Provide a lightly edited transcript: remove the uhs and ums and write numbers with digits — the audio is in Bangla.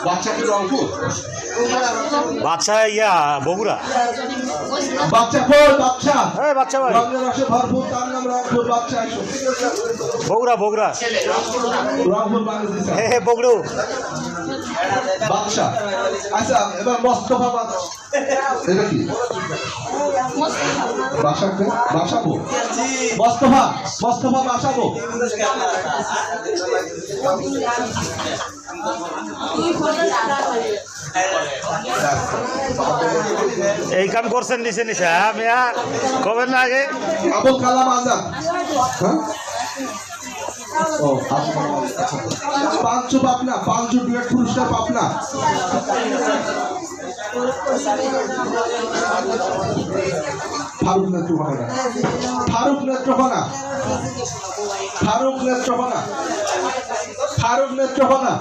বাচ্চা কি রংপুর? বাচ্চা ইয়া বগুড়া। বাচ্চা কই? বাচ্চা এই বাচ্চা ভাই রঙের রসে ভরপুর, তার নাম রংপুর। বাচ্চা আইসো বগুড়া বগুড়া রংপুর বাংলাদেশ। হে বগুড়ু বাচ্চা। আচ্ছা এবার মোস্তফা বাচ্চা, এটা কি বাসাকে বাসাবো? মোস্তফা মোস্তফা বাসাবো। এই কাম করছেন নিচে নিচে। হ্যাঁ মিয়া কবেন না আগে। আবুল কালাম আজাদ। হ্যাঁ ও পাঁচশো পাবনা, 500 ডুয়েট পুরস্কার পাবনা। ফারুক নেত্রকোনা, ফারুক নেত্রকোনা, ফারুক নেত্রকোনা, ফারুক নেত্রকোনা।